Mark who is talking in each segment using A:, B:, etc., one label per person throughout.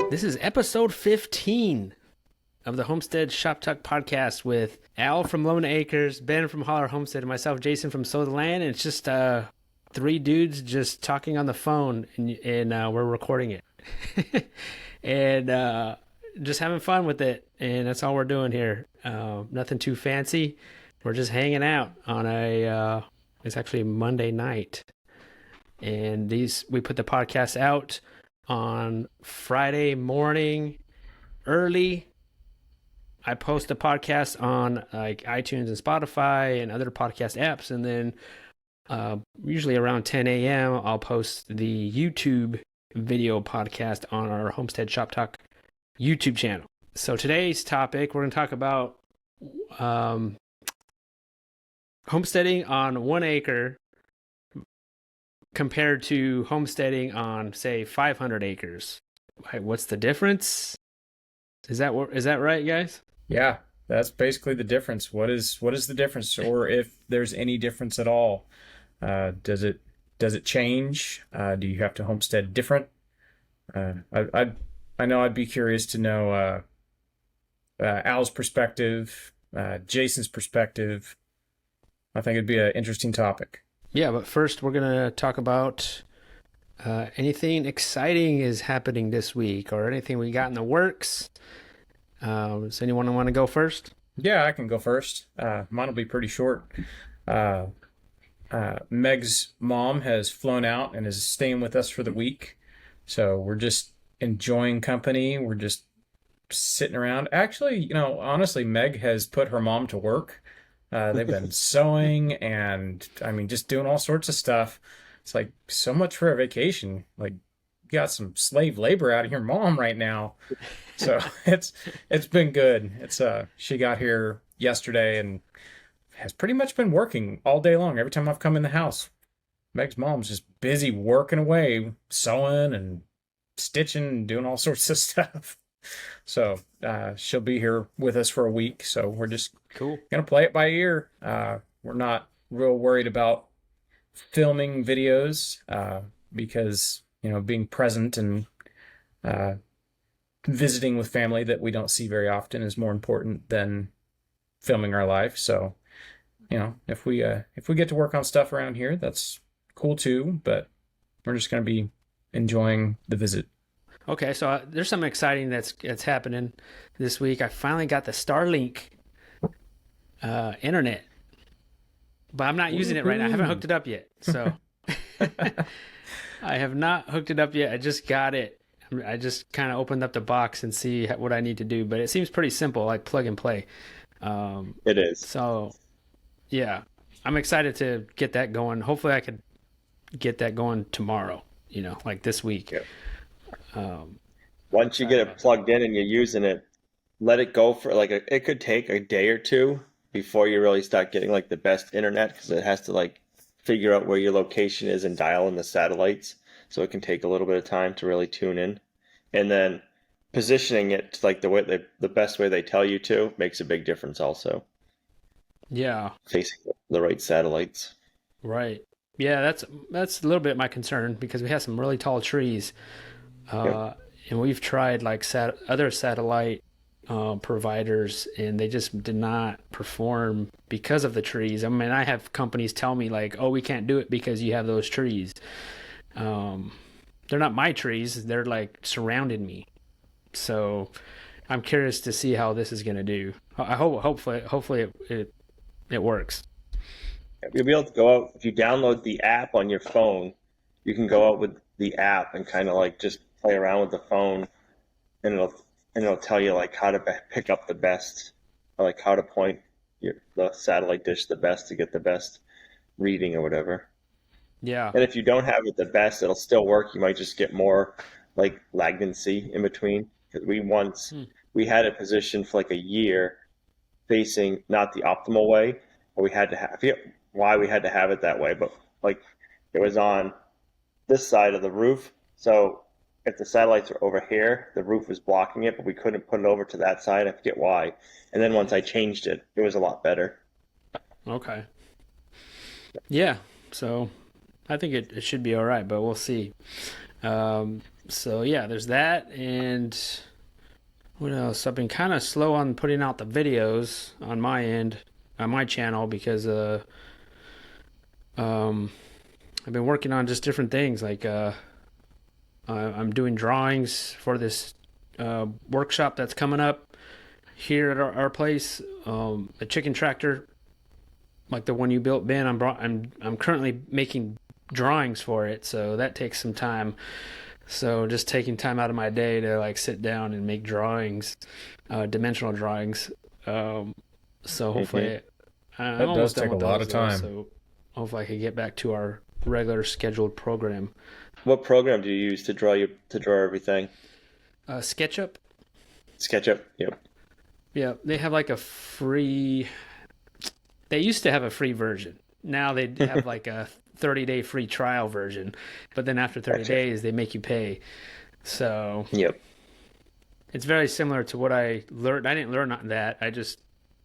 A: This is episode 15 of the Homestead Shop Talk podcast with Al from Lumnah Acres, Ben from Hollar Homestead, and myself, Jason from Sow the Land. And it's just three dudes just talking on the phone, and we're recording it. And just having fun with it. And that's all we're doing here. Nothing too fancy. We're just hanging out on it's actually Monday night. And we put the podcast out on Friday morning early. I post the podcast on like iTunes and Spotify and other podcast apps, and then usually around 10 a.m. I'll post the YouTube video podcast on our Homestead Shop Talk YouTube channel. So today's topic, we're going to talk about homesteading on 1 acre compared to homesteading on, say, 500 acres. What's the difference? Is that right, guys?
B: Yeah, that's basically the difference. What is the difference, or if there's any difference at all? Does it change? Do you have to homestead different? I know I'd be curious to know Al's perspective, Jason's perspective. I think it'd be an interesting topic.
A: Yeah, but first we're going to talk about anything exciting is happening this week or anything we got in the works. Does anyone want to go first?
B: Yeah, I can go first. Mine will be pretty short. Meg's mom has flown out and is staying with us for the week. So we're just enjoying company. We're just sitting around. Actually, honestly, Meg has put her mom to work. They've been sewing and, just doing all sorts of stuff. It's like so much for a vacation. Like, you got some slave labor out of your mom right now. So it's been good. She got here yesterday and has pretty much been working all day long. Every time I've come in the house, Meg's mom's just busy working away, sewing and stitching and doing all sorts of stuff. So she'll be here with us for a week. So we're just
A: cool
B: gonna play it by ear. We're not real worried about filming videos because being present and visiting with family that we don't see very often is more important than filming our life. So if we get to work on stuff around here, that's cool too. But we're just gonna be enjoying the visit.
A: Okay, so there's something exciting that's happening this week. I finally got the Starlink internet, but I'm not using it right now. I haven't hooked it up yet. So I have not hooked it up yet. I just got it. I just kind of opened up the box and see what I need to do, but it seems pretty simple, like plug and play.
C: It is.
A: So yeah, I'm excited to get that going. Hopefully I could get that going tomorrow, like this week.
C: Yeah. Once you get it plugged in and you're using it, let it go for it could take a day or two before you really start getting like the best internet, because it has to like figure out where your location is and dial in the satellites. So it can take a little bit of time to really tune in, and then positioning it to like the best way they tell you to makes a big difference also.
A: Yeah.
C: Facing the right satellites.
A: Right. Yeah, that's a little bit my concern because we have some really tall trees.
C: Yep.
A: And we've tried like other satellite providers, and they just did not perform because of the trees. I mean, I have companies tell me like, "Oh, we can't do it because you have those trees." They're not my trees; they're like surrounding me. So, I'm curious to see how this is going to do. Hopefully it works.
C: You'll be able to go out if you download the app on your phone. You can go out with the app and kind of like just play around with the phone, and it'll tell you like how to pick up the best, or like how to point the satellite dish the best to get the best reading or whatever.
A: Yeah.
C: And if you don't have it the best, it'll still work. You might just get more like latency in between. Because we had it positioned for like a year facing not the optimal way, but we had to have, I forget why we had to have it that way, but like it was on this side of the roof. So if the satellites were over here, the roof was blocking it, but we couldn't put it over to that side. I forget why. And then once I changed it, it was a lot better.
A: Okay. Yeah. So I think it should be all right, but we'll see. So yeah, there's that, and what else? I've been kind of slow on putting out the videos on my end, on my channel, because um, I've been working on just different things. Like I'm doing drawings for this workshop that's coming up here at our place. A chicken tractor, like the one you built, Ben. I'm currently making drawings for it, so that takes some time. So just taking time out of my day to like sit down and make drawings, dimensional drawings. So hopefully, I'm
B: That does
A: almost done
B: take a
A: with
B: lot
A: those,
B: of time.
A: So hopefully I can get back to our regular scheduled program.
C: What program do you use to draw everything?
A: SketchUp.
C: SketchUp. Yep.
A: Yeah, they have like a free. They used to have a free version. Now they have like a 30-day free trial version, but then after 30
C: Gotcha.
A: days they make you pay. So
C: Yep.
A: it's very similar to what I learned. I didn't learn that.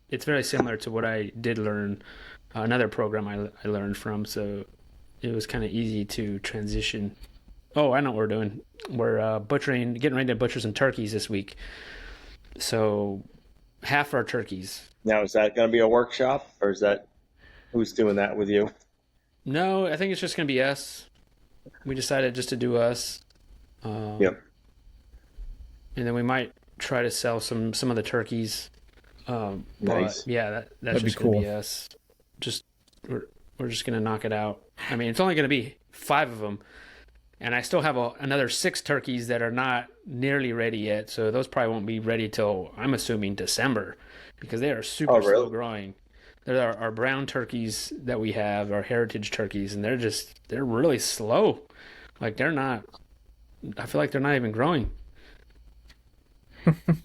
A: It's very similar to what I did learn, another program I learned from. So it was kind of easy to transition. Oh, I know what we're doing. We're getting ready to butcher some turkeys this week. So half our turkeys.
C: Now, is that going to be a workshop, or is that who's doing that with you?
A: No, I think it's just going to be us. We decided just to do us.
C: Yep.
A: And then we might try to sell some of the turkeys.
C: Nice.
A: But yeah, that's
B: That'd be
A: just going to
B: cool.
A: be us. Just we're just going to knock it out. I mean, it's only going to be 5 of them. And I still have another 6 turkeys that are not nearly ready yet. So those probably won't be ready till, I'm assuming, December, because they are super
C: Oh, really?
A: slow growing. They're our brown turkeys that we have, our heritage turkeys, and they're really slow. Like I feel like they're not even growing.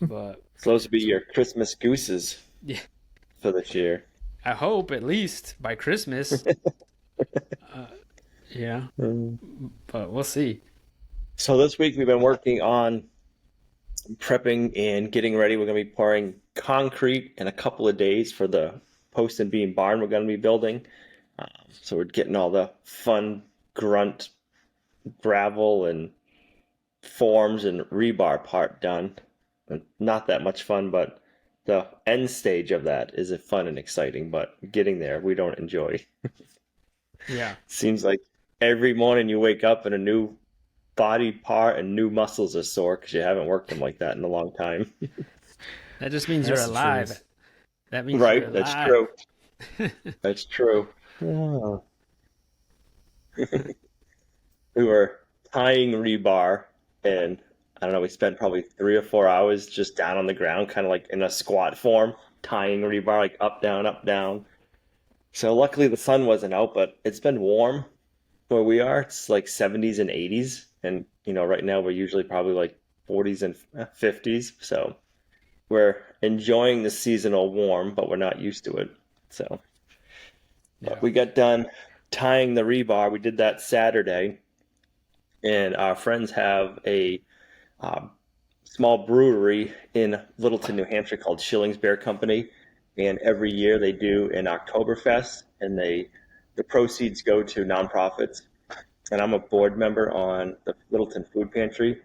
A: But
C: Supposed to be your Christmas gooses
A: yeah,
C: for this year.
A: I hope at least by Christmas. Yeah, but we'll see.
C: So this week we've been working on prepping and getting ready. We're going to be pouring concrete in a couple of days for the post and beam barn we're going to be building. So we're getting all the fun grunt gravel and forms and rebar part done. Not that much fun, but the end stage of that is fun and exciting, but getting there we don't enjoy.
A: Yeah,
C: Seems like every morning you wake up and a new body part and new muscles are sore because you haven't worked them like that in a long time.
A: that just means
B: That's
A: you're
B: the
A: alive.
B: truth.
A: That means you're
C: Right, that's
A: alive.
C: true. That's true. Yeah. We were tying rebar, and I don't know, we spent probably 3 or 4 hours just down on the ground, kind of like in a squat form, tying rebar like up, down, up, down. So luckily the sun wasn't out, but it's been warm where we are. It's like 70s and 80s, and right now we're usually probably like 40s and 50s. So we're enjoying the seasonal warm, but we're not used to it. So
A: Yeah.
C: we got done tying the rebar. We did that Saturday, and our friends have a um, small brewery in Littleton, New Hampshire called Schilling's Beer Company, and every year they do an Oktoberfest, and the proceeds go to nonprofits. And I'm a board member on the Littleton Food Pantry,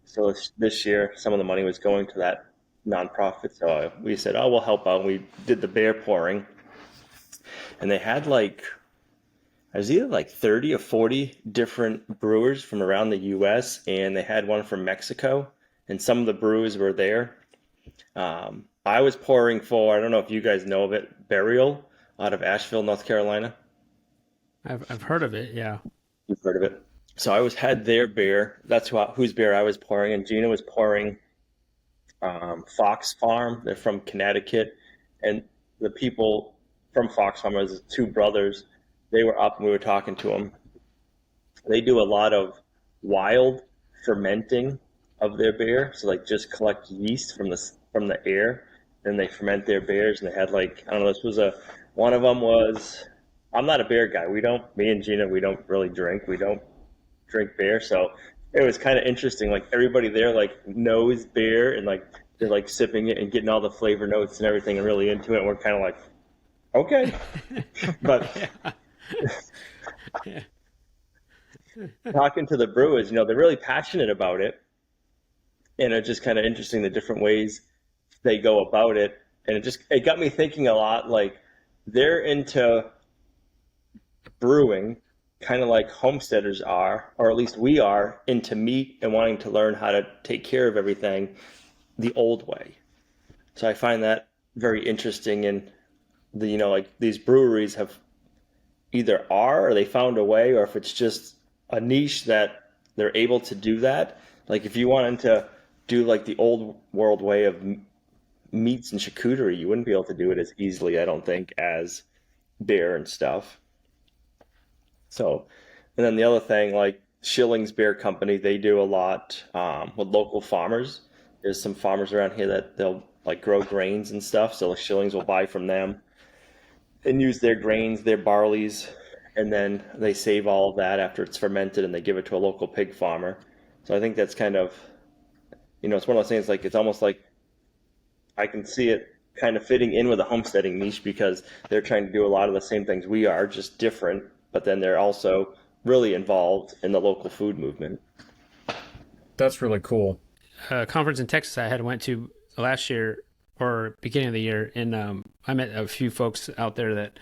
C: so this year some of the money was going to that nonprofit. So we said, "Oh, we'll help out." We did the beer pouring, and they had it was either like 30 or 40 different brewers from around the US, and they had one from Mexico, and some of the brewers were there. I was pouring for, I don't know if you guys know of it, Burial out of Asheville, North Carolina.
A: I've heard of it. Yeah.
C: You've heard of it. So had their beer. That's whose beer I was pouring, and Gina was pouring Fox Farm. They're from Connecticut, and the people from Fox Farm, was 2 brothers. They were up and we were talking to them. They do a lot of wild fermenting of their beer, so like just collect yeast from the air, and they ferment their beers. And they had I don't know. This was one of them was. I'm not a beer guy. Me and Gina, we don't really drink. We don't drink beer, so it was kind of interesting. Like everybody there knows beer, and they're sipping it and getting all the flavor notes and everything and really into it. And we're kind of like, okay, but
A: Yeah.
C: talking to the brewers, they're really passionate about it, and it's just kind of interesting the different ways they go about it. And it got me thinking a lot. Like they're into brewing, kind of like homesteaders are, or at least we are into meat and wanting to learn how to take care of everything the old way. So I find that very interesting. And like these breweries have either are or they found a way, or if it's just a niche that they're able to do that. Like if you wanted to do like the old world way of meats and charcuterie, you wouldn't be able to do it as easily, I don't think, as beer and stuff. So, and then the other thing, like Schilling's Beer Company, they do a lot with local farmers. There's some farmers around here that they'll like grow grains and stuff. So like Schilling's will buy from them and use their grains, their barleys, and then they save all of that after it's fermented and they give it to a local pig farmer. So I think that's kind of, it's one of those things, like it's almost like I can see it kind of fitting in with a homesteading niche because they're trying to do a lot of the same things we are, just different, but then they're also really involved in the local food movement.
B: That's really cool.
A: A conference in Texas I went to last year or beginning of the year, and I met a few folks out there that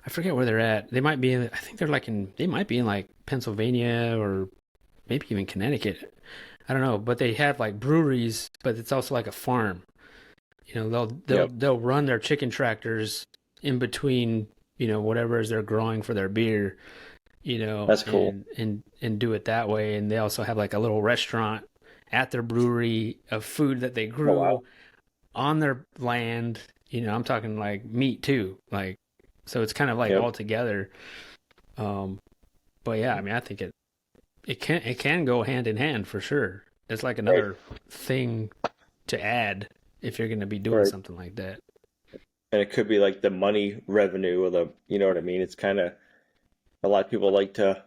A: I forget where they're at. They might be in, I think they might be in like Pennsylvania or maybe even Connecticut. I don't know, but they have like breweries, but it's also like a farm. They'll run their chicken tractors in between, whatever is they're growing for their beer,
C: That's cool.
A: and do it that way. And they also have like a little restaurant at their brewery of food that they grew on their land. I'm talking like meat too. Like, so it's kind of like all together. But yeah, I mean, I think it can go hand in hand for sure. It's like another thing to add if you're going to be doing something like that.
C: And it could be like the money revenue or you know what I mean? It's kind of, a lot of people like to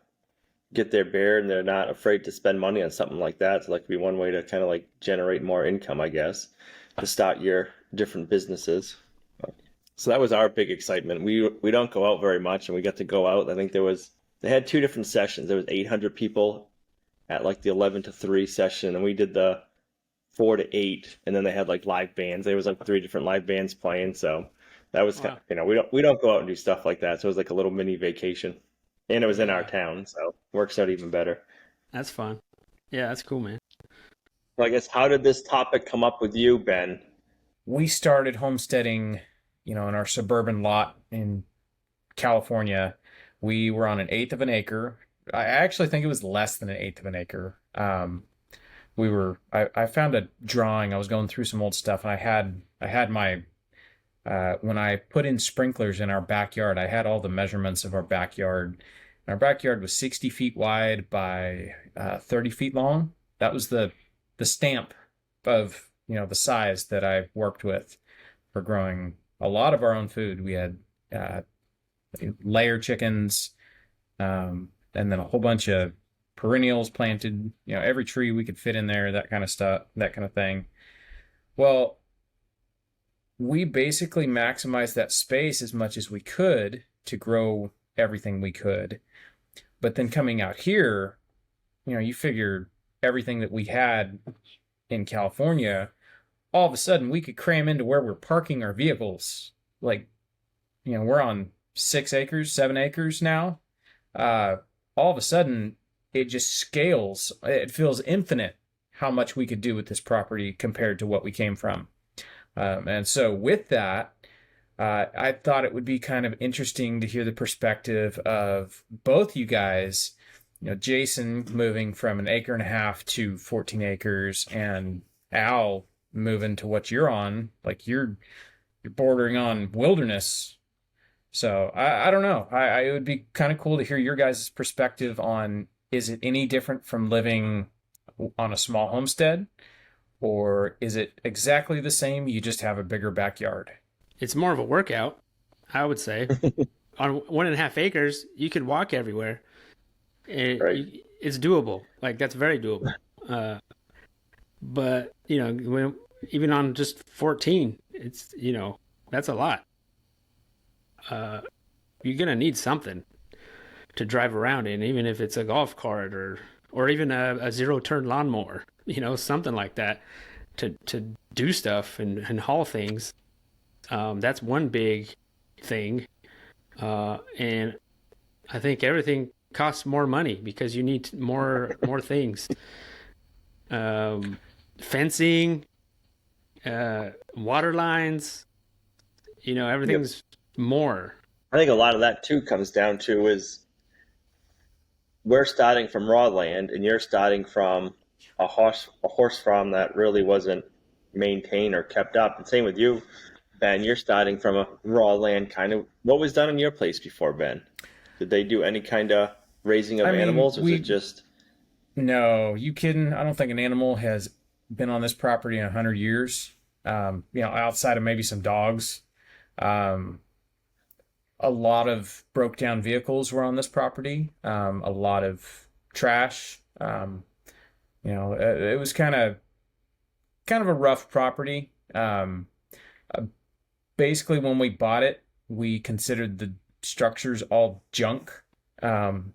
C: get their beer and they're not afraid to spend money on something like that. So that could be one way to kind of like generate more income, I guess, to start your different businesses. So that was our big excitement. We don't go out very much, and we got to go out. I think they had 2 different sessions. There was 800 people at like the 11 to 3 session, and we did the 4 to 8, and then they had like live bands. There was like 3 different live bands playing. So that was kind of, we don't go out and do stuff like that. So it was like a little mini vacation, and it was in our town, so works out even better.
A: That's fun. Yeah, that's cool, man.
C: So I guess, how did this topic come up with you, Ben?
B: We started homesteading, in our suburban lot in California. We were on 1/8 of an acre. I actually think it was less than 1/8 of an acre. I found a drawing. I was going through some old stuff, and I had my, when I put in sprinklers in our backyard, I had all the measurements of our backyard. Our backyard was 60 feet wide by 30 feet long. That was the stamp of, the size that I worked with for growing a lot of our own food. We had layer chickens, and then a whole bunch of perennials planted, every tree we could fit in there, that kind of stuff, that kind of thing. Well, we basically maximized that space as much as we could to grow everything we could. But then coming out here, you figure everything that we had in California, all of a sudden we could cram into where we're parking our vehicles. Like, we're on 6 acres, 7 acres now. All of a sudden it just scales. It feels infinite how much we could do with this property compared to what we came from. And so with that, I thought it would be kind of interesting to hear the perspective of both you guys, Jason moving from 1.5 acres to 14 acres, and Al moving to what you're on. Like you're bordering on wilderness. So I don't know. It would be kind of cool to hear your guys' perspective on, is it any different from living on a small homestead, or is it exactly the same? You just have a bigger backyard.
A: It's more of a workout, I would say. On 1.5 acres, you could walk everywhere. It's doable. Like, that's very doable. But, even on just 14, it's, that's a lot. You're going to need something to drive around in, even if it's a golf cart or even a zero turn lawnmower, something like that to do stuff and haul things. That's one big thing. And I think everything costs more money because you need more things. Fencing, water lines, everything's more.
C: I think a lot of that too comes down to is we're starting from raw land and you're starting from a horse farm that really wasn't maintained or kept up. And same with you, Ben, you're starting from a raw land kind of. What was done on your place before, Ben? Did they do any kind of raising of animals, or was it just...
B: No, you kidding? I don't think an animal has been on this property in 100 years. Outside of maybe some dogs. A lot of broke down vehicles were on this property. A lot of trash. It was kind of a rough property. Basically, when we bought it, we considered the structures all junk. And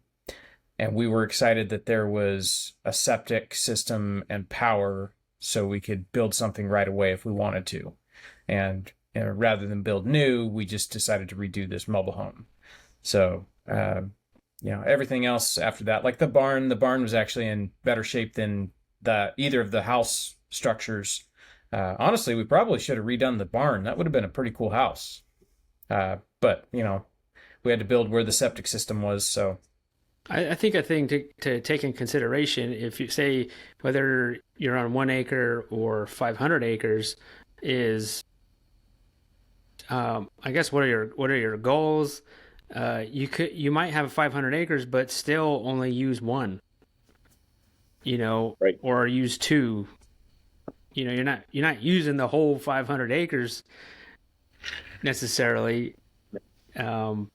B: we were excited that there was a septic system and power so we could build something right away if we wanted to. And rather than build new, we just decided to redo this mobile home. So, everything else after that, like the barn was actually in better shape than either of the house structures. Honestly, we probably should have redone the barn. That would have been a pretty cool house. But, we had to build where the septic system was, so...
A: I think a thing to take in consideration, if you say whether you're on 1 acre or 500 acres, is I guess what are your goals? You might have 500 acres, but still only use one,
C: Right.
A: or use two. You're not using the whole 500 acres necessarily. So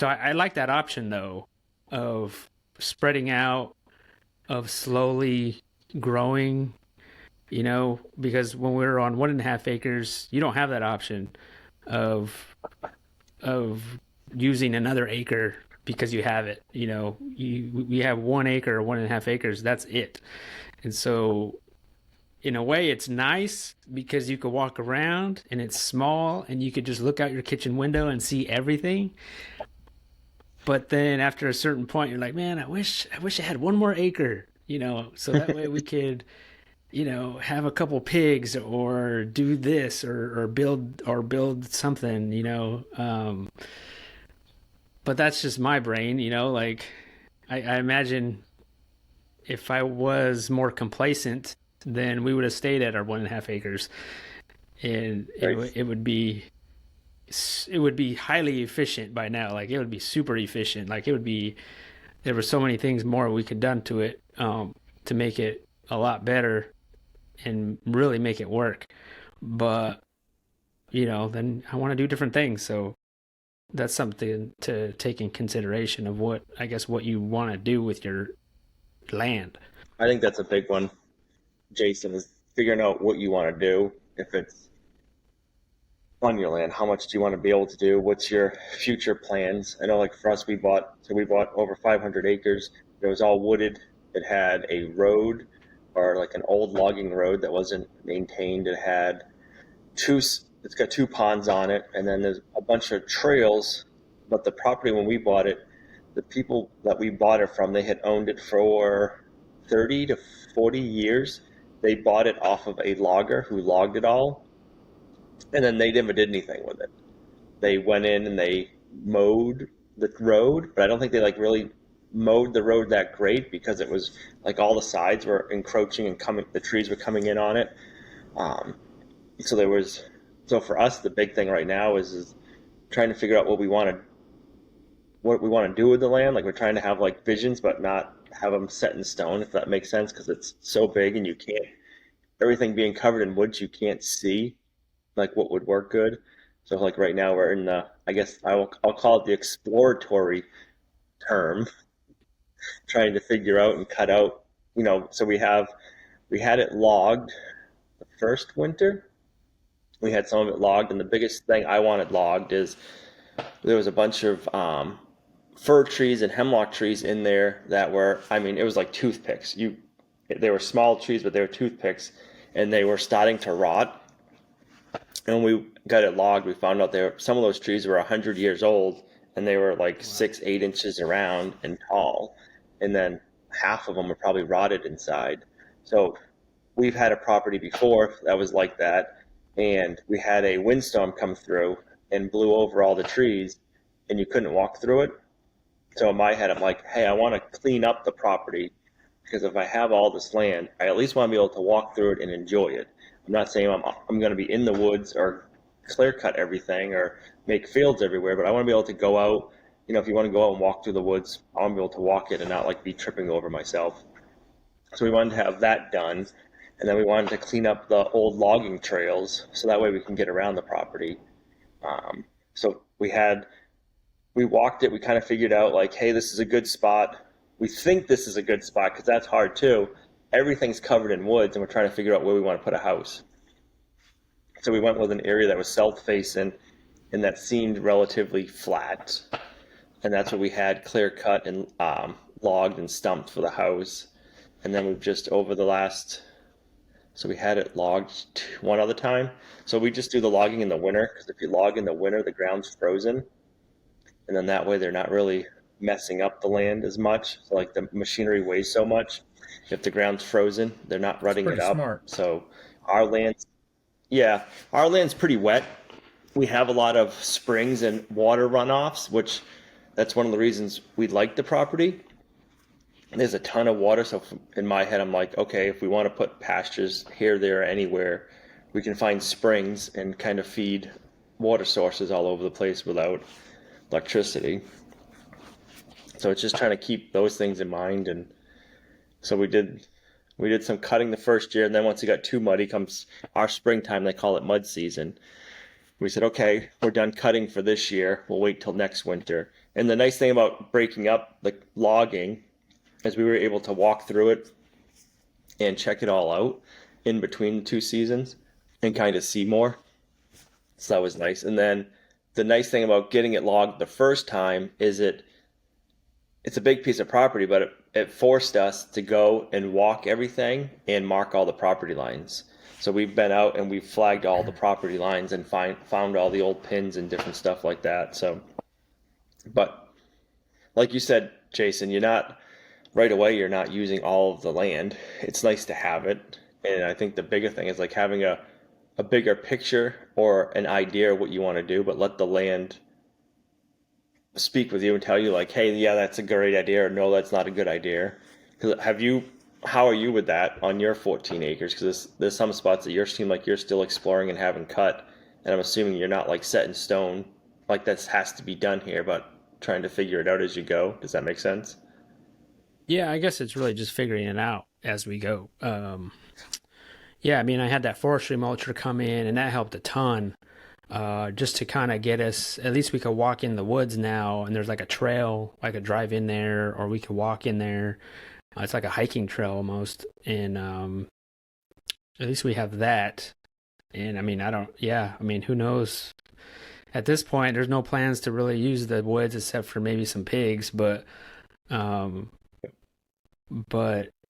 A: I like that option though, of spreading out, of slowly growing, because when we're on 1.5 acres, you don't have that option of using another acre because you have it. We have 1 acre or 1.5 acres. That's it. And so in a way it's nice because you could walk around and it's small and you could just look out your kitchen window and see everything. But then after a certain point, you're like, man, I wish I had 1 more acre, so that way we could, have a couple pigs or do this or build something, But that's just my brain, like I imagine if I was more complacent, then we would have stayed at our 1.5 acres, and it would be highly efficient by now. Like it would be super efficient. Like there were so many things more we could done to it to make it a lot better and really make it work. But then I want to do different things. So that's something to take in consideration of what you want to do with your land.
C: I think that's a big one, Jason, is figuring out what you want to do. If it's on your land, how much do you want to be able to do? What's your future plans? I know, like for us, we bought over 500 acres. It was all wooded. It had a road, or like an old logging road that wasn't maintained. It's got 2 ponds on it, and then there's a bunch of trails. But the property, when we bought it, the people that we bought it from, they had owned it for 30 to 40 years. They bought it off of a logger who logged it all, and then they never did anything with it. They went in and they mowed the road, but I don't think they like mowed the road that great because it was like all the sides were encroaching and the trees were coming in on it. So for us, the big thing right now is trying to figure out what we want to do with the land. Like we're trying to have like visions, but not have them set in stone, if that makes sense, because it's so big and everything being covered in woods, you can't see like what would work good. So like right now we're in I guess I'll call it the exploratory term, trying to figure out and cut out, so we had it logged the first winter. We had some of it logged, and the biggest thing I wanted logged is there was a bunch of fir trees and hemlock trees in there that were, I mean, it was like toothpicks. They were small trees, but they were toothpicks, and they were starting to rot. And when we got it logged, we found out some of those trees were 100 years old, and they were like 6, 8 inches around and tall, and then half of them were probably rotted inside. So we've had a property before that was like that, and we had a windstorm come through and blew over all the trees, and you couldn't walk through it. So in my head, I'm like, hey, I want to clean up the property, because if I have all this land, I at least want to be able to walk through it and enjoy it. I'm not saying I'm going to be in the woods or clear cut everything or make fields everywhere, but I want to be able to go out. You know, if you want to go out and walk through the woods, I want to be able to walk it and not like be tripping over myself. So we wanted to have that done, and then we wanted to clean up the old logging trails so that way we can get around the property. So we walked it. We kind of figured out like, hey, this is a good spot. We think this is a good spot because that's hard too. Everything's covered in woods, and we're trying to figure out where we want to put a house. So we went with an area that was south-facing and that seemed relatively flat. And that's what we had clear cut and logged and stumped for the house. And then we've just so we had it logged one other time. So we just do the logging in the winter, because if you log in the winter, the ground's frozen. And then that way they're not really messing up the land as much. So like the machinery weighs so much. If the ground's frozen, they're not rutting it up.
B: Smart.
C: So our land's pretty wet. We have a lot of springs and water runoffs, which that's one of the reasons we like the property. There's a ton of water, so in my head, I'm like, okay, if we want to put pastures here, there, anywhere, we can find springs and kind of feed water sources all over the place without electricity. So it's just trying to keep those things in mind. And so we did some cutting the first year, and then once it got too muddy comes our springtime, they call it mud season. We said, okay, we're done cutting for this year. We'll wait till next winter. And the nice thing about breaking up the logging is we were able to walk through it and check it all out in between the two seasons and kind of see more. So that was nice. And then the nice thing about getting it logged the first time is it's a big piece of property, but it forced us to go and walk everything and mark all the property lines. So we've been out and we've flagged all the property lines and found all the old pins and different stuff like that. So, but like you said, Jason, you're not using all of the land. It's nice to have it. And I think the bigger thing is like having a bigger picture or an idea of what you want to do, but let the land speak with you and tell you like, hey, yeah, that's a great idea, or no, that's not a good idea. How are you with that on your 14 acres? Because there's some spots that you seem like you're still exploring and haven't cut, and I'm assuming you're not like set in stone, like that has to be done here, but trying to figure it out as you go. Does that make sense?
A: Yeah, I guess it's really just figuring it out as we go. Yeah, I mean, I had that forestry mulcher come in, and that helped a ton. Just to kind of get us, at least we could walk in the woods now, and there's like a trail, I could drive in there, or we could walk in there. It's like a hiking trail almost, and at least we have that. And I mean, who knows? At this point, there's no plans to really use the woods except for maybe some pigs, but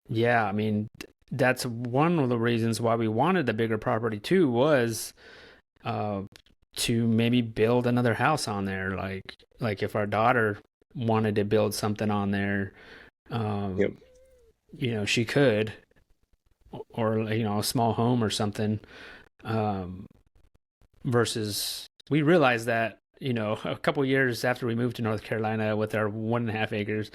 A: yeah, I mean, that's one of the reasons why we wanted the bigger property too, was to maybe build another house on there. Like if our daughter wanted to build something on there,
C: Yep.
A: She could, or, a small home or something, versus we realized that, a couple years after we moved to North Carolina with our 1.5 acres,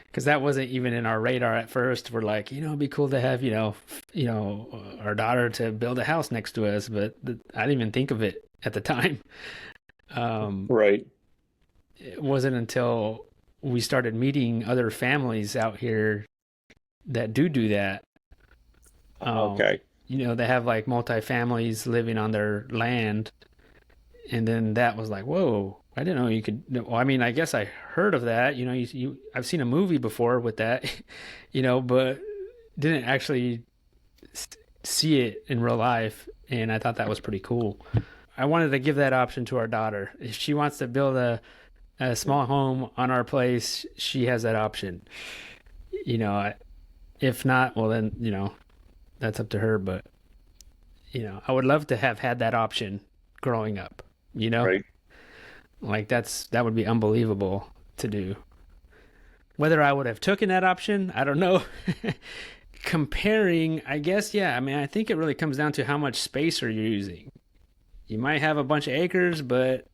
A: because that wasn't even in our radar at first. We're like, it'd be cool to have, our daughter to build a house next to us, but I didn't even think of it at the time.
C: Right.
A: It wasn't until we started meeting other families out here that do that.
C: Okay.
A: They have like multifamilies living on their land. And then that was like, whoa, I didn't know you could. Well, I mean, I guess I heard of that. I've seen a movie before with that, but didn't actually see it in real life. And I thought that was pretty cool. I wanted to give that option to our daughter. If she wants to build a a small home on our place, she has that option. You know, if not, well then, that's up to her. But, I would love to have had that option growing up, you know?
C: Right.
A: Like that would be unbelievable to do. Whether I would have taken that option, I don't know. Comparing, I guess, yeah. I mean, I think it really comes down to how much space are you using. You might have a bunch of acres, but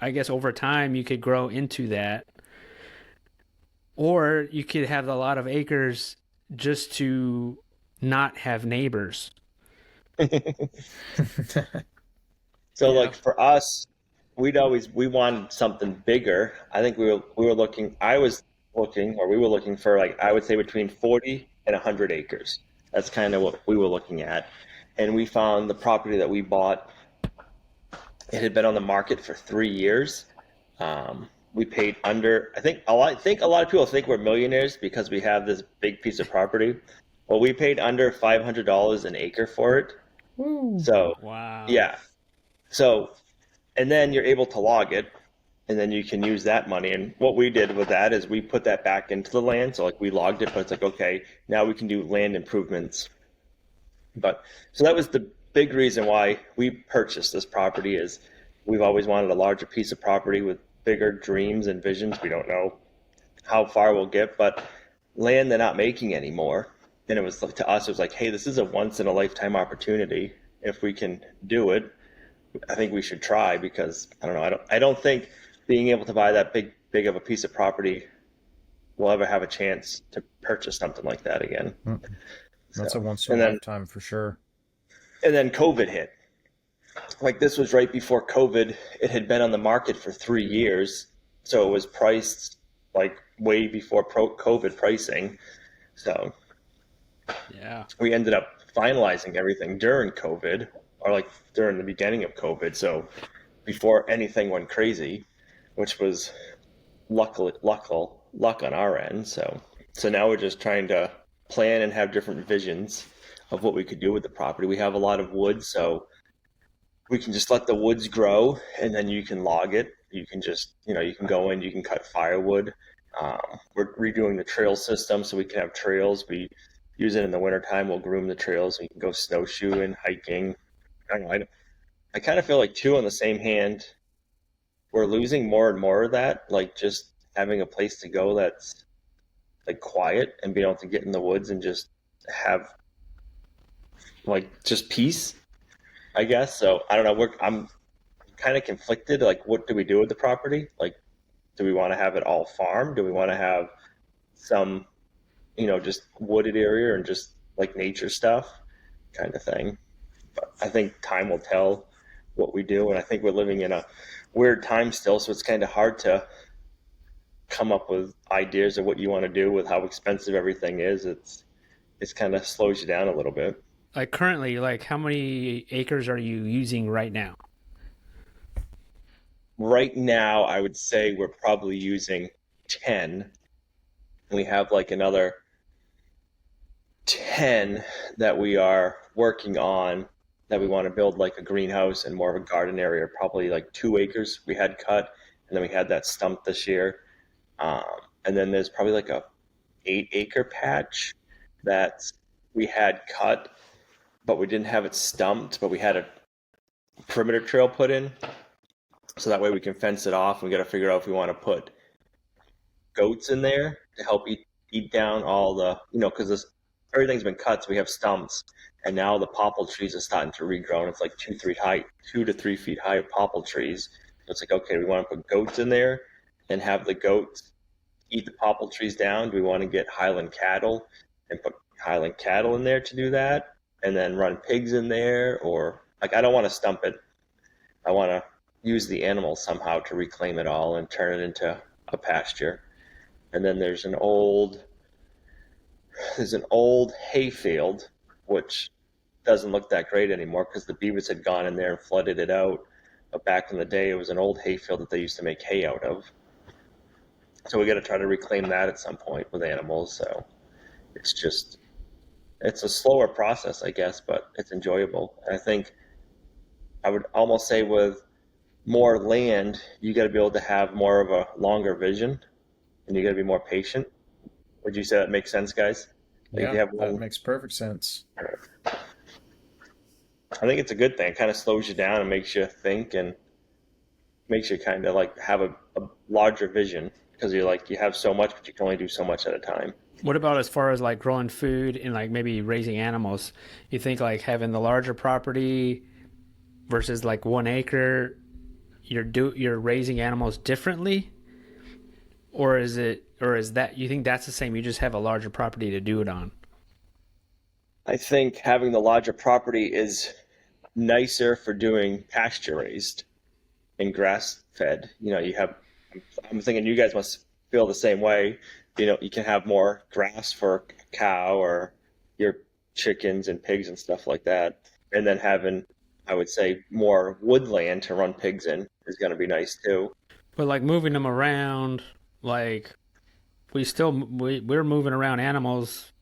A: I guess over time you could grow into that. Or you could have a lot of acres just to not have neighbors.
C: So
A: Yeah.
C: like for us, we wanted something bigger. I think we were looking. I was looking, or we were looking for like I would say between 40 and 100 acres. That's kind of what we were looking at, and we found the property that we bought. It had been on the market for 3 years. We paid under. I think a lot of people think we're millionaires because we have this big piece of property. Well, we paid under $500 an acre for it.
B: Woo.
C: So
A: Wow.
C: yeah. So and then you're able to log it, and then you can use that money. And what we did with that is we put that back into the land. So like we logged it, but it's like, okay, now we can do land improvements. But so that was the big reason why we purchased this property is we've always wanted a larger piece of property with bigger dreams and visions. We don't know how far we'll get, but land they're not making anymore. And it was to us, it was like, hey, this is a once in a lifetime opportunity. If we can do it, I think we should try because I don't know. I don't think being able to buy that big of a piece of property will ever have a chance to purchase something like that again.
B: That's a
C: So,
B: once in
C: and
B: a
C: then
B: lifetime for sure.
C: and then COVID hit. Like this was right before COVID. It had been on the market for 3 years, so it was priced like way before COVID pricing. So
A: Yeah.
C: we ended up finalizing everything during COVID or like during the beginning of COVID. So before anything went crazy, which was luck on our end. So now we're just trying to plan and have different visions of what we could do with the property. We have a lot of wood, so we can just let the woods grow and then you can log it. You can just, you can go in, you can cut firewood. We're redoing the trail system so we can have trails. We use it in the wintertime. We'll groom the trails. We can go snowshoeing, hiking. I don't know. I kind of feel like, too, on the same hand, we're losing more and more of that. Like just having a place to go that's like quiet and being able to get in the woods and just have like just peace, I guess. So I don't know. I'm kind of conflicted. Like, what do we do with the property? Like, do we want to have it all farm? Do we want to have some, just wooded area and just like nature stuff kind of thing? But I think time will tell what we do. And I think we're living in a weird time still. So it's kind of hard to come up with ideas of what you want to do with how expensive everything is. It's kind of slows you down a little bit.
A: Like currently, like how many acres are you using right now?
C: Right now, I would say we're probably using 10. We have like another 10 that we are working on that we want to build like a greenhouse and more of a garden area, probably like 2 acres we had cut, and then we had that stump this year. Um, and then there's probably like a 8 acre patch that we had cut, but we didn't have it stumped, but we had a perimeter trail put in. So that way we can fence it off. We got to figure out if we want to put goats in there to help eat down all the, because everything's been cut, so we have stumps, and now the popple trees are starting to regrow. And it's like 2 to 3 feet high popple trees. So it's like, okay, we want to put goats in there and have the goats eat the popple trees down. Do we want to get Highland cattle and put Highland cattle in there to do that, and then run pigs in there? Or like, I don't want to stump it. I want to use the animals somehow to reclaim it all and turn it into a pasture. And then there's an old hayfield, which doesn't look that great anymore because the beavers had gone in there and flooded it out. But back in the day, it was an old hayfield that they used to make hay out of. So we got to try to reclaim that at some point with animals. So it's a slower process, I guess, but it's enjoyable. And I think I would almost say with more land, you got to be able to have more of a longer vision, and you got to be more patient. Would you say that makes sense, guys? Like if
B: Yeah,
C: you have
B: that
C: one,
B: makes perfect sense.
C: I think it's a good thing. It kind of slows you down and makes you think and makes you kind of like have a larger vision because you're like you have so much, but you can only do so much at a time.
A: What about as far as like growing food and like maybe raising animals? You think like having the larger property versus like 1 acre, you're raising animals differently, or is that you think that's the same? You just have a larger property to do it on.
C: I think having the larger property is nicer for doing pasture raised and grass fed. You have, I'm thinking you guys must feel the same way. You can have more grass for a cow or your chickens and pigs and stuff like that. And then having, I would say, more woodland to run pigs in is going to be nice too.
A: But like moving them around, like we're moving around animals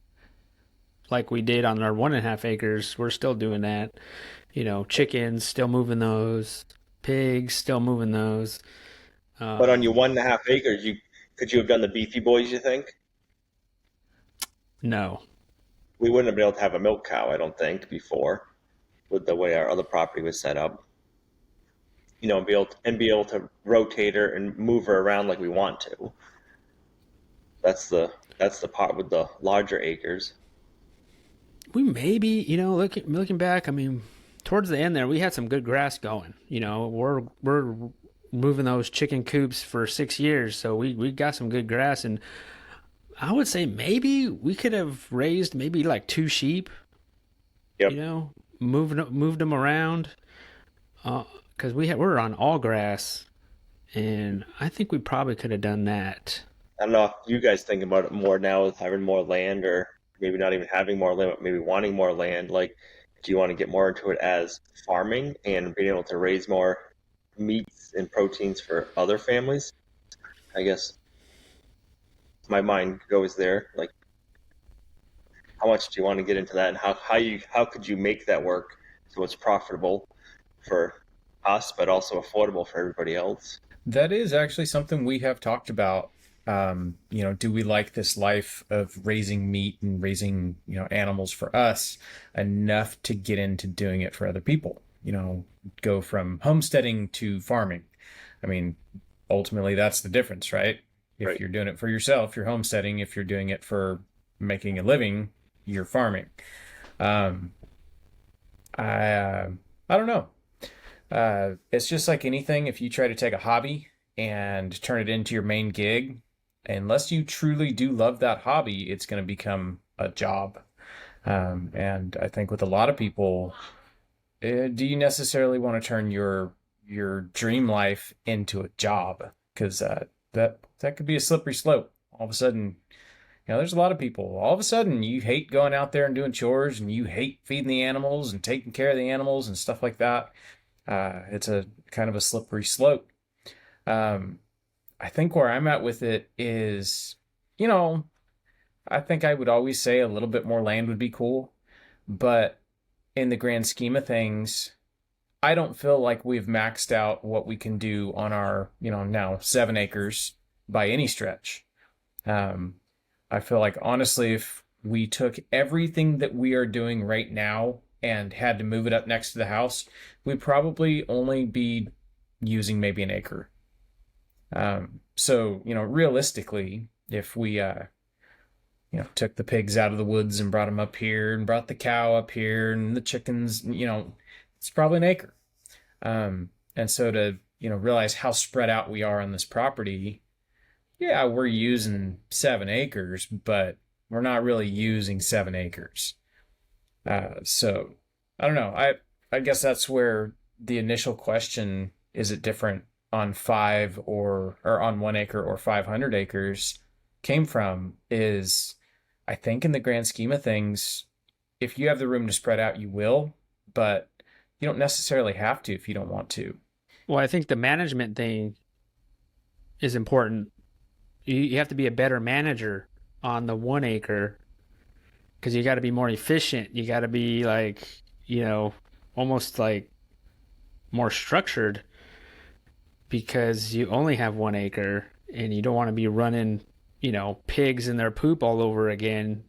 A: like we did on our 1.5 acres. We're still doing that. Chickens, still moving those. Pigs, still moving those.
C: But on your
A: Um,
C: 1.5 acres, you have done the beefy boys, you think?
A: no.
C: We wouldn't have been able to have a milk cow, I don't think, before with the way our other property was set up. And be able to rotate her and move her around like we want to. That's the part with the larger acres.
A: We maybe, looking back, I mean, towards the end there, we had some good grass going. We're moving those chicken coops for 6 years, so we got some good grass, and I would say maybe we could have raised maybe like 2 sheep.
C: Yep.
A: You know, moved them around, because we're on all grass, and I think we probably could have done that.
C: I don't know if you guys think about it more now with having more land or maybe not even having more land, but maybe wanting more land. Like, do you want to get more into it as farming and being able to raise more meats and proteins for other families? I guess my mind goes there. Like, how much do you want to get into that, and how could you make that work so it's profitable for us, but also affordable for everybody else?
B: That is actually something we have talked about. Do we like this life of raising meat and raising, animals for us enough to get into doing it for other people? Go from homesteading to farming. I mean, ultimately, that's the difference, right? If
C: Right.
B: you're doing it for yourself, you're homesteading. If you're doing it for making a living, you're farming. Um, I I don't know. It's just like anything. If you try to take a hobby and turn it into your main gig, unless you truly do love that hobby, it's going to become a job. And I think with a lot of people, do you necessarily want to turn your dream life into a job? Because that could be a slippery slope. All of a sudden, there's a lot of people. All of a sudden, you hate going out there and doing chores, and you hate feeding the animals and taking care of the animals and stuff like that. It's a kind of a slippery slope. Um, I think where I'm at with it is, you know, I think I would always say a little bit more land would be cool, but in the grand scheme of things, I don't feel like we've maxed out what we can do on our, now 7 acres by any stretch. Um, I feel like honestly, if we took everything that we are doing right now and had to move it up next to the house, we'd probably only be using maybe an acre. So, realistically, if we, took the pigs out of the woods and brought them up here and brought the cow up here and the chickens, it's probably an acre. And so to, realize how spread out we are on this property, yeah, we're using 7 acres, but we're not really using 7 acres. So I don't know. I guess that's where the initial question, is it different on 1 acre or 500 acres, came from, is I think in the grand scheme of things, if you have the room to spread out, you will, but you don't necessarily have to if you don't want to.
A: Well, I think the management thing is important. You have to be a better manager on the 1 acre because you got to be more efficient. You got to be like, almost like more structured. because you only have 1 acre and you don't want to be running, pigs and their poop all over again,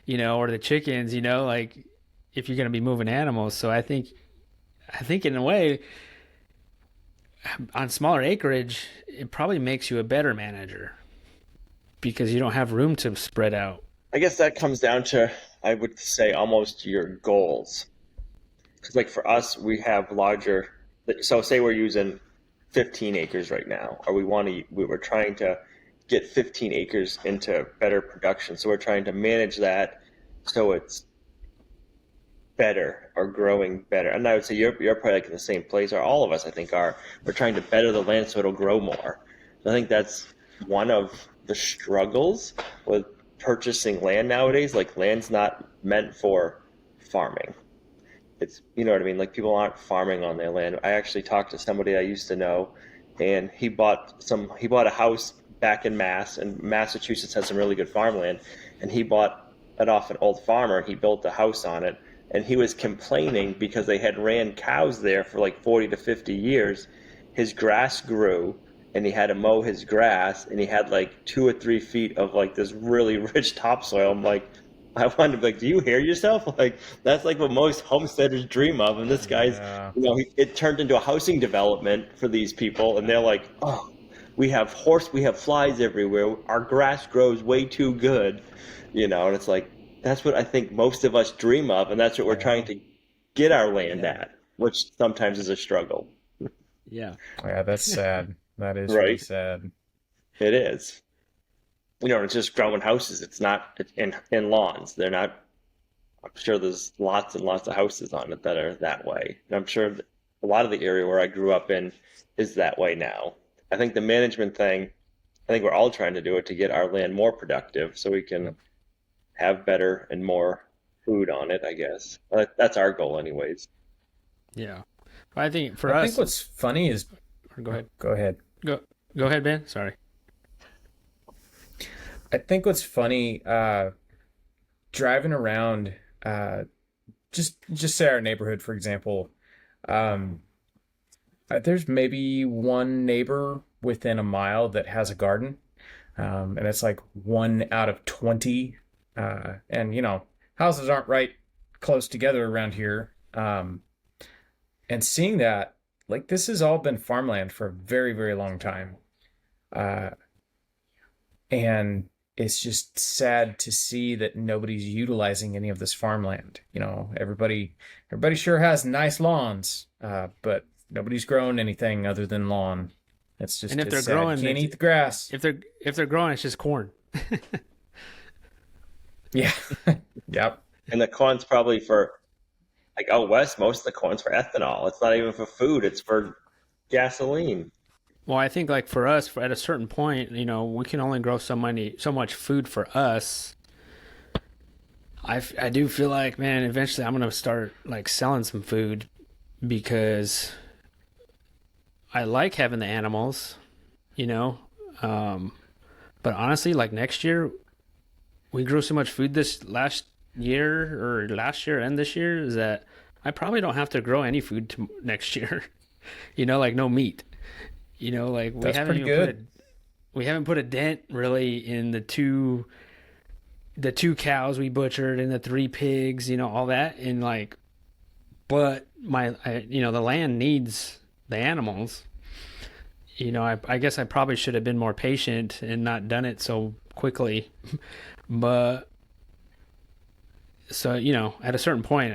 A: or the chickens, like if you're going to be moving animals. So I think in a way, on smaller acreage, it probably makes you a better manager because you don't have room to spread out.
C: I guess that comes down to, I would say, almost your goals. Because like for us, we have larger. So say we're using 15 acres right now, or we're trying to get 15 acres into better production. So we're trying to manage that so it's better or growing better. And I would say you're probably like in the same place, or all of us I think are. We're trying to better the land so it'll grow more. So I think that's one of the struggles with purchasing land nowadays. Like land's not meant for farming. It's, you know what I mean? Like people aren't farming on their land. I actually talked to somebody I used to know, and he bought a house back in Mass, and Massachusetts has some really good farmland, and he bought it off an old farmer. He built a house on it, and he was complaining because they had ran cows there for like 40 to 50 years. His grass grew, and he had to mow his grass, and he had like 2 or 3 feet of like this really rich topsoil. I'm like, I wanted to be like, do you hear yourself? Like, that's like what most homesteaders dream of. And this guy's,
B: Yeah.
C: it turned into a housing development for these people. And they're like, oh, we have flies everywhere. Our grass grows way too good, and it's like, that's what I think most of us dream of. And that's what we're trying to get our land at, which sometimes is a struggle.
A: Yeah.
B: Yeah, that's sad. That is really sad.
C: It is. It's just growing houses. It's not in lawns. They're not. I'm sure there's lots and lots of houses on it that are that way. And I'm sure that a lot of the area where I grew up in is that way now. I think the management thing, I think we're all trying to do it to get our land more productive so we can have better and more food on it, I guess. That's our goal anyways.
A: Yeah. I think for us.
B: I think what's funny is.
A: Go ahead.
B: Go ahead.
A: Go ahead, Ben. Sorry.
B: I think what's funny, driving around, just say our neighborhood, for example, there's maybe one neighbor within a mile that has a garden, and it's like 1 out of 20, and houses aren't right close together around here, and seeing that, like, this has all been farmland for a very, very long time, and it's just sad to see that nobody's utilizing any of this farmland. Everybody sure has nice lawns, but nobody's growing anything other than lawn. It's just,
A: and if they're
B: sad.
A: growing,
B: Can't eat the grass.
A: If they're growing, it's just corn.
B: Yeah. Yep.
C: And the corn's probably for, like out west, most of the corn's for ethanol. It's not even for food. It's for gasoline.
A: Well, I think like for us, at a certain point, we can only grow so much food for us. I do feel like, man, eventually I'm gonna start like selling some food because I like having the animals, but honestly, like next year, we grew so much food this last year and this year is that I probably don't have to grow any food next year. Like no meat. Like we
B: That's
A: haven't
B: pretty
A: even
B: good.
A: we haven't put a dent really in the two cows we butchered and the 3 pigs, all that, and like, but the land needs the animals. I guess I probably should have been more patient and not done it so quickly, but so at a certain point,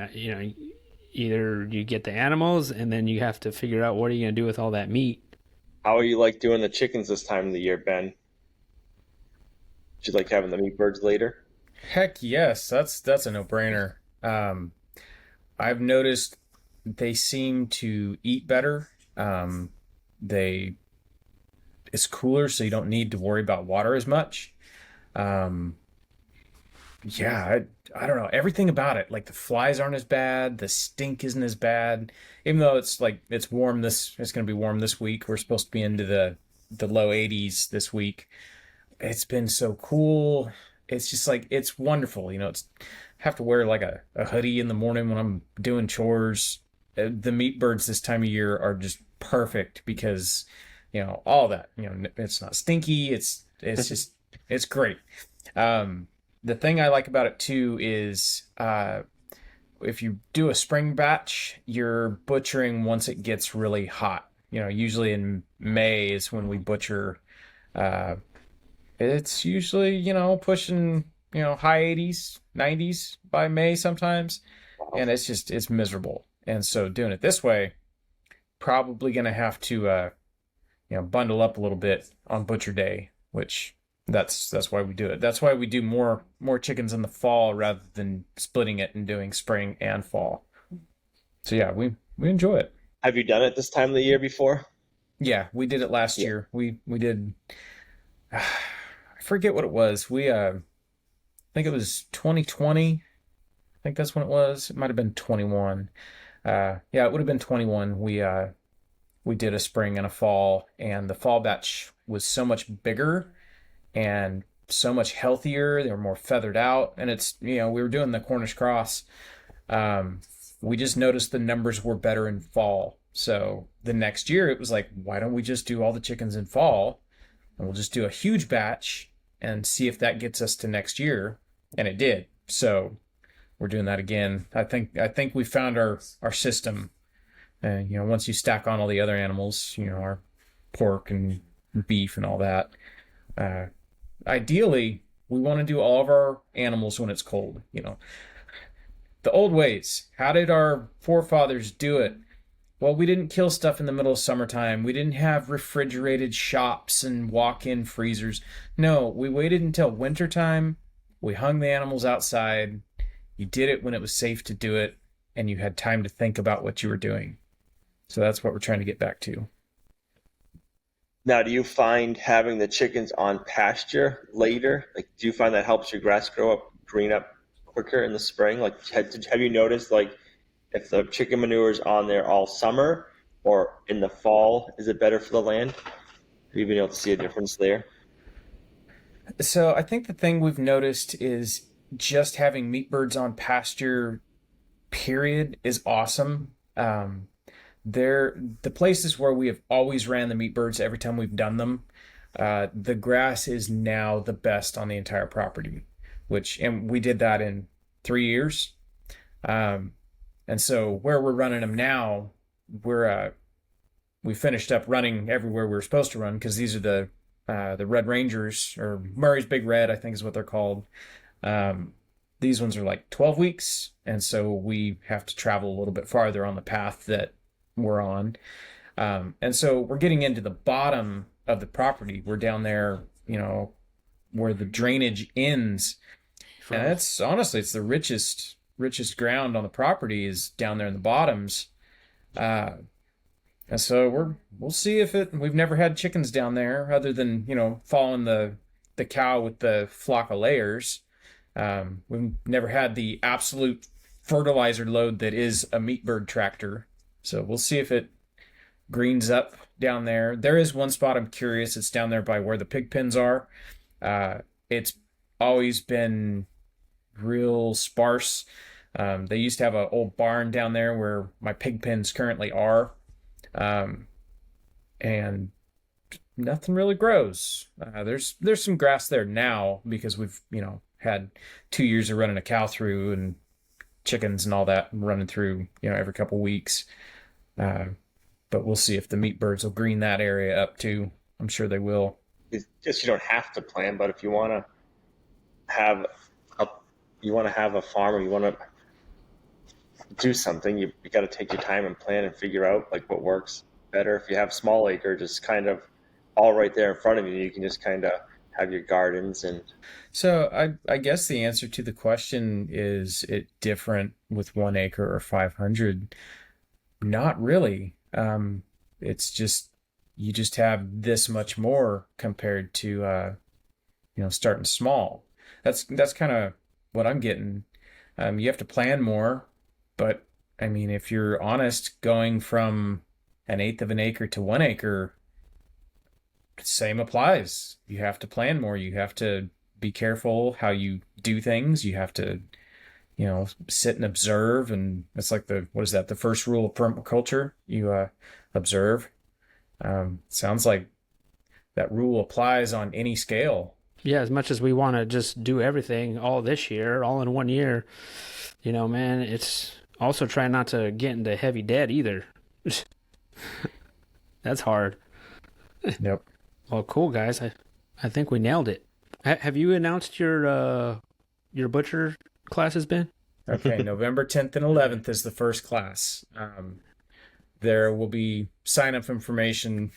A: either you get the animals and then you have to figure out what are you going to do with all that meat.
C: How are you like doing the chickens this time of the year, Ben? Would you like having the meat birds later?
B: Heck yes, that's a no-brainer. I've noticed they seem to eat better. It's cooler, so you don't need to worry about water as much. Yeah, I don't know. Everything about it, like the flies aren't as bad, the stink isn't as bad. Even though it's warm it's going to be warm this week. We're supposed to be into the low 80s this week. It's been so cool. It's just like, it's wonderful. It's have to wear like a hoodie in the morning when I'm doing chores. The meat birds this time of year are just perfect because all that. It's not stinky. It's just it's great. The thing I like about it too is if you do a spring batch, you're butchering once it gets really hot. Usually in May is when we butcher. It's usually, pushing, high 80s, 90s by May sometimes. And it's miserable. And so doing it this way, probably going to have to, bundle up a little bit on butcher day, which that's why we do it. That's why we do more chickens in the fall rather than splitting it and doing spring and fall. So yeah, we enjoy it.
C: Have you done it this time of the year before?
B: Yeah, we did it last year. We did. I forget what it was. I think it was 2020. I think that's when it was. It might have been 21. Yeah, it would have been 21. We did a spring and a fall, and the fall batch was so much bigger and so much healthier. They were more feathered out, and we were doing the Cornish cross. We just noticed the numbers were better in fall. So the next year it was like, why don't we just do all the chickens in fall, and we'll just do a huge batch and see if that gets us to next year. And it did. So we're doing that again. I think we found our system. Once you stack on all the other animals, our pork and beef and all that. Ideally, we want to do all of our animals when it's cold. The old ways. How did our forefathers do it? Well, we didn't kill stuff in the middle of summertime. We didn't have refrigerated shops and walk-in freezers. No, we waited until wintertime. We hung the animals outside. You did it when it was safe to do it, and you had time to think about what you were doing. So that's what we're trying to get back to.
C: Now, do you find having the chickens on pasture later? Like, do you find that helps your grass green up quicker in the spring? Like, have you noticed, like, if the chicken manure is on there all summer or in the fall, is it better for the land? Have you been able to see a difference there?
B: So I think the thing we've noticed is just having meat birds on pasture, period, is awesome. The places where we have always ran the meat birds every time we've done them, the grass is now the best on the entire property, and we did that in 3 years. And so where we're running them now, we finished up running everywhere we were supposed to run, because these are the Red Rangers, or Murray's Big Red, I think is what they're called. These ones are like 12 weeks, and so we have to travel a little bit farther on the path that we're on. And so we're getting into the bottom of the property. We're down there, where the drainage ends. And it's the richest ground on the property is down there in the bottoms. And so we'll see if we've never had chickens down there other than, following the cow with the flock of layers. We've never had the absolute fertilizer load that is a meat bird tractor. So we'll see if it greens up down there. There is one spot I'm curious. It's down there by where the pig pens are. It's always been real sparse. They used to have an old barn down there where my pig pens currently are. And nothing really grows. There's some grass there now because we've, had 2 years of running a cow through and chickens and all that running through, every couple weeks. But we'll see if the meat birds will green that area up too. I'm sure they will.
C: It's just, you don't have to plan, but if you want to have a farm, or you want to do something, you got to take your time and plan and figure out like what works better. If you have small acre, just kind of all right there in front of you, you can just kind of have your gardens. And
B: so I guess the answer to the question, is it different with 1 acre or 500? Not really. It's just, you just have this much more compared to, starting small. That's kind of what I'm getting. You have to plan more, but I mean, if you're honest, going from 1/8 of an acre to 1 acre, same applies. You have to plan more. You have to be careful how you do things. You have to, sit and observe. And it's like the first rule of permaculture. You observe. Sounds like that rule applies on any scale.
A: Yeah, as much as we want to just do everything all this year, all in one year, man, it's also trying not to get into heavy debt either. That's hard.
B: Yep.
A: Well, cool, guys. I think we nailed it. Have you announced your butcher classes, Ben?
B: Okay, November 10th and 11th is the first class. There will be sign-up information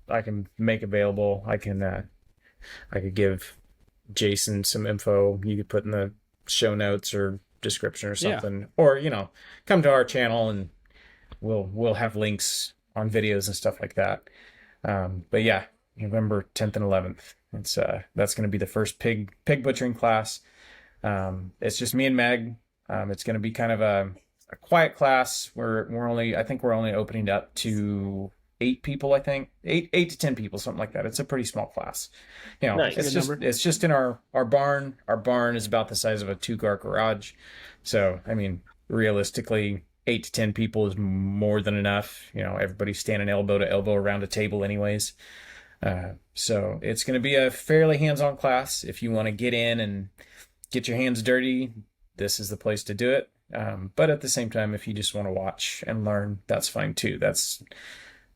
B: I can make available. I could give Jason some info you could put in the show notes or description or something. Yeah. Or, come to our channel and we'll have links on videos and stuff like that. But yeah, November 10th and 11th. That's going to be the first pig butchering class. It's just me and Meg. It's going to be kind of a quiet class where we're only opening up to 8 people, I think. 8 to 10 people, something like that. It's a pretty small class.
C: Nice.
B: It's just in our barn. Our barn is about the size of a 2-car garage. So, I mean, realistically, 8 to 10 people is more than enough. Everybody's standing elbow to elbow around a table anyways. So it's going to be a fairly hands-on class. If you want to get in and get your hands dirty, this is the place to do it. But at the same time, if you just want to watch and learn, that's fine too. This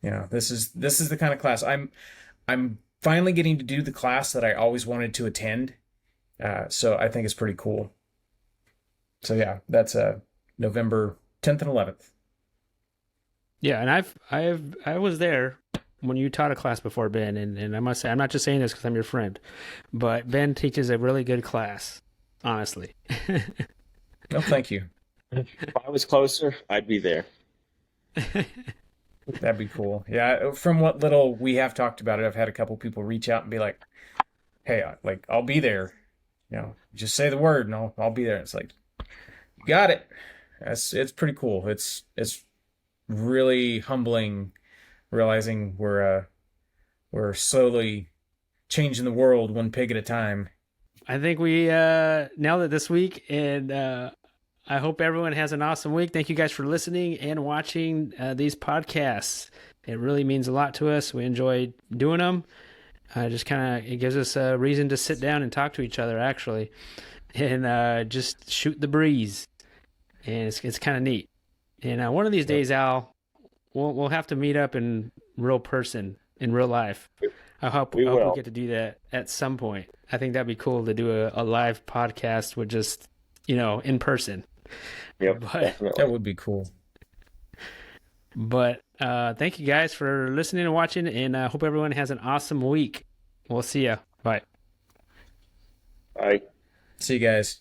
B: is the kind of class I'm finally getting to do, the class that I always wanted to attend. So I think it's pretty cool. So yeah, that's November 10th and 11th.
A: Yeah, and I was there when you taught a class before, Ben, and I must say, I'm not just saying this because I'm your friend, but Ben teaches a really good class, honestly.
B: No, thank you.
C: If I was closer, I'd be there.
B: That'd be cool. Yeah, from what little we have talked about it, I've had a couple people reach out and be like, hey, I'll be there. Just say the word and I'll be there. It's like, you got it. It's pretty cool. It's really humbling realizing we're slowly changing the world one pig at a time.
A: I think we nailed it this week, and I hope everyone has an awesome week. Thank you guys for listening and watching these podcasts. It really means a lot to us. We enjoy doing them. It gives us a reason to sit down and talk to each other, actually, and just shoot the breeze. And it's kind of neat. And one of these days, Al, we'll have to meet up in real person, in real life. I hope we get to do that at some point. I think that'd be cool to do a live podcast with just, in person.
C: Yep, definitely.
B: That would be cool.
A: But thank you guys for listening and watching, and I hope everyone has an awesome week. We'll see ya. Bye.
C: Bye.
B: See you guys.